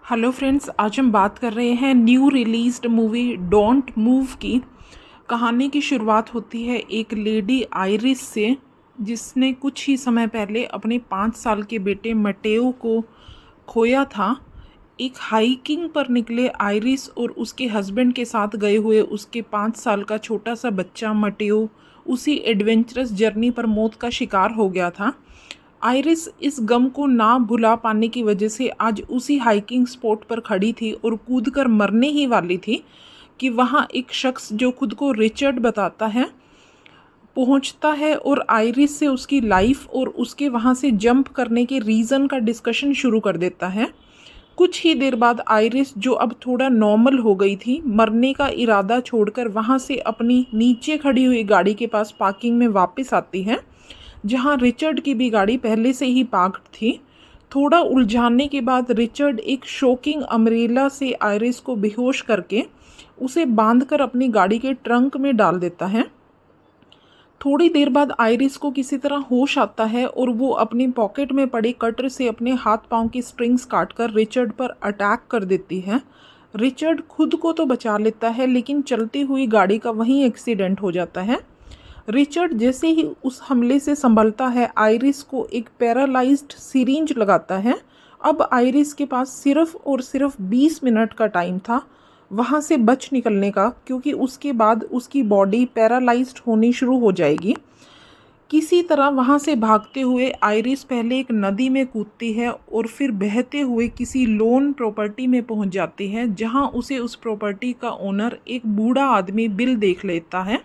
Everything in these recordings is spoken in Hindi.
हेलो फ्रेंड्स, आज हम बात कर रहे हैं new released movie don't move की। कहानी की शुरुआत होती है एक लेडी आयरिस से, जिसने कुछ ही समय पहले अपने 5 साल के बेटे मटेओ को खोया था। एक हाइकिंग पर निकले आयरिस और उसके हस्बैंड के साथ गए हुए उसके 5 साल का छोटा सा बच्चा मटेओ उसी एडवेंचरस जर्नी पर मौत का शिकार हो गया था। आइरिस इस गम को ना भुला पाने की वजह से आज उसी हाइकिंग स्पॉट पर खड़ी थी और कूदकर मरने ही वाली थी कि वहाँ एक शख्स जो खुद को रिचर्ड बताता है पहुँचता है और आइरिस से उसकी लाइफ और उसके वहाँ से जंप करने के रीज़न का डिस्कशन शुरू कर देता है। कुछ ही देर बाद आइरिस, जो अब थोड़ा नॉर्मल हो गई थी, मरने का इरादा छोड़कर वहाँ से अपनी नीचे खड़ी हुई गाड़ी के पास पार्किंग में वापस आती है, जहां रिचर्ड की भी गाड़ी पहले से ही पार्क्ड थी। थोड़ा उलझाने के बाद रिचर्ड एक शॉकिंग अम्ब्रेला से आइरिस को बेहोश करके उसे बांधकर अपनी गाड़ी के ट्रंक में डाल देता है। थोड़ी देर बाद आइरिस को किसी तरह होश आता है और वो अपनी पॉकेट में पड़े कटर से अपने हाथ पांव की स्ट्रिंग्स काटकर रिचर्ड पर अटैक कर देती है। रिचर्ड खुद को तो बचा लेता है, लेकिन चलती हुई गाड़ी का वहीं एक्सीडेंट हो जाता है। रिचर्ड जैसे ही उस हमले से संभलता है, आइरिस को एक पैरालाइज्ड सिरिंज लगाता है। अब आइरिस के पास सिर्फ और सिर्फ 20 मिनट का टाइम था वहाँ से बच निकलने का, क्योंकि उसके बाद उसकी बॉडी पैरालाइज्ड होनी शुरू हो जाएगी। किसी तरह वहाँ से भागते हुए आइरिस पहले एक नदी में कूदती है और फिर बहते हुए किसी लोन प्रॉपर्टी में पहुँच जाती है, जहाँ उसे उस प्रॉपर्टी का ओनर, एक बूढ़ा आदमी बिल, देख लेता है।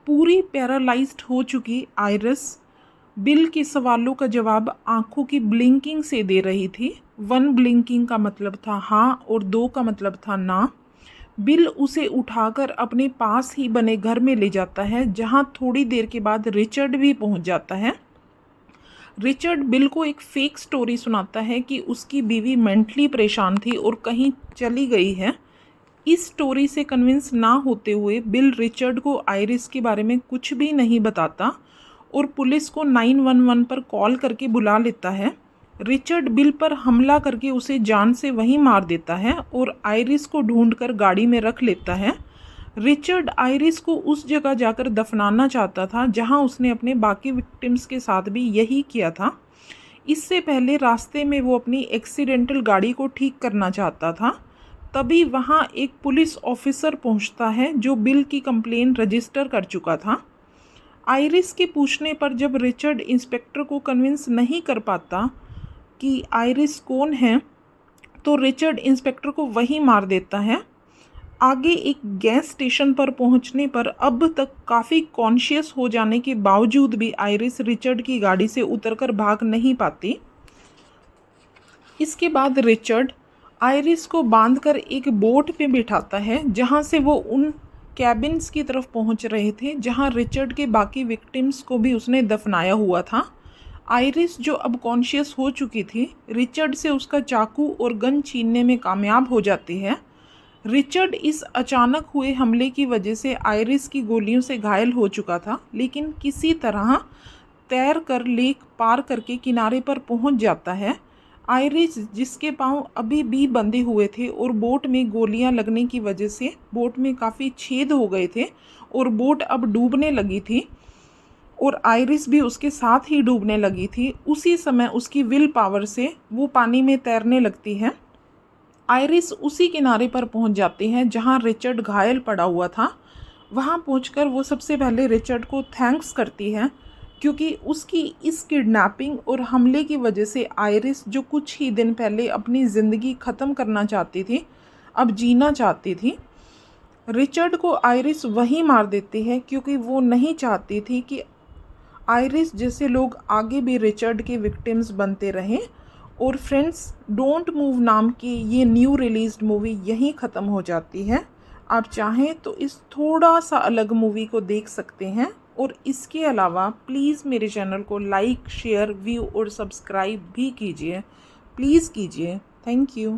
पूरी पैरालाइज्ड हो चुकी आइरिस बिल के सवालों का जवाब आंखों की ब्लिंकिंग से दे रही थी। 1 ब्लिंकिंग का मतलब था हाँ और 2 का मतलब था ना। बिल उसे उठाकर अपने पास ही बने घर में ले जाता है, जहां थोड़ी देर के बाद रिचर्ड भी पहुंच जाता है। रिचर्ड बिल को एक फेक स्टोरी सुनाता है कि उसकी बीवी मेंटली परेशान थी और कहीं चली गई है। इस स्टोरी से कन्विंस ना होते हुए बिल रिचर्ड को आइरिस के बारे में कुछ भी नहीं बताता और पुलिस को 911 पर कॉल करके बुला लेता है। रिचर्ड बिल पर हमला करके उसे जान से वहीं मार देता है और आइरिस को ढूंढकर गाड़ी में रख लेता है। रिचर्ड आइरिस को उस जगह जाकर दफनाना चाहता था जहां उसने अपने बाकी विक्टिम्स के साथ भी यही किया था। इससे पहले रास्ते में वो अपनी एक्सीडेंटल गाड़ी को ठीक करना चाहता था। तभी वहाँ एक पुलिस ऑफिसर पहुँचता है जो बिल की कंप्लेन रजिस्टर कर चुका था। आइरिस के पूछने पर जब रिचर्ड इंस्पेक्टर को कन्विंस नहीं कर पाता कि आइरिस कौन है, तो रिचर्ड इंस्पेक्टर को वहीं मार देता है। आगे एक गैस स्टेशन पर पहुंचने पर अब तक काफ़ी कॉन्शियस हो जाने के बावजूद भी आइरिस रिचर्ड की गाड़ी से उतरकर भाग नहीं पाती। इसके बाद रिचर्ड आइरिस को बांधकर एक बोट पे बिठाता है, जहां से वो उन कैबिन्स की तरफ पहुंच रहे थे जहां रिचर्ड के बाकी विक्टिम्स को भी उसने दफनाया हुआ था। आइरिस, जो अब कॉन्शियस हो चुकी थी, रिचर्ड से उसका चाकू और गन छीनने में कामयाब हो जाती है। रिचर्ड इस अचानक हुए हमले की वजह से आइरिस की गोलियों से घायल हो चुका था, लेकिन किसी तरह तैर कर लेक पार करके किनारे पर पहुंच जाता है। आइरिस, जिसके पांव अभी भी बंधे हुए थे और बोट में गोलियां लगने की वजह से बोट में काफ़ी छेद हो गए थे और बोट अब डूबने लगी थी और आइरिस भी उसके साथ ही डूबने लगी थी, उसी समय उसकी विल पावर से वो पानी में तैरने लगती है। आइरिस उसी किनारे पर पहुंच जाती है जहां रिचर्ड घायल पड़ा हुआ था। वहां पहुंचकर वो सबसे पहले रिचर्ड को थैंक्स करती है, क्योंकि उसकी इस किडनैपिंग और हमले की वजह से आइरिस, जो कुछ ही दिन पहले अपनी ज़िंदगी ख़त्म करना चाहती थी, अब जीना चाहती थी। रिचर्ड को आइरिस वहीं मार देती है, क्योंकि वो नहीं चाहती थी कि आइरिस जैसे लोग आगे भी रिचर्ड के विक्टिम्स बनते रहें। और फ्रेंड्स, डोंट मूव नाम की ये न्यू रिलीज्ड मूवी यहीं ख़त्म हो जाती है। आप चाहें तो इस थोड़ा सा अलग मूवी को देख सकते हैं। और इसके अलावा प्लीज़ मेरे चैनल को लाइक, शेयर, व्यू और सब्सक्राइब भी कीजिए। प्लीज़ कीजिए। Thank you.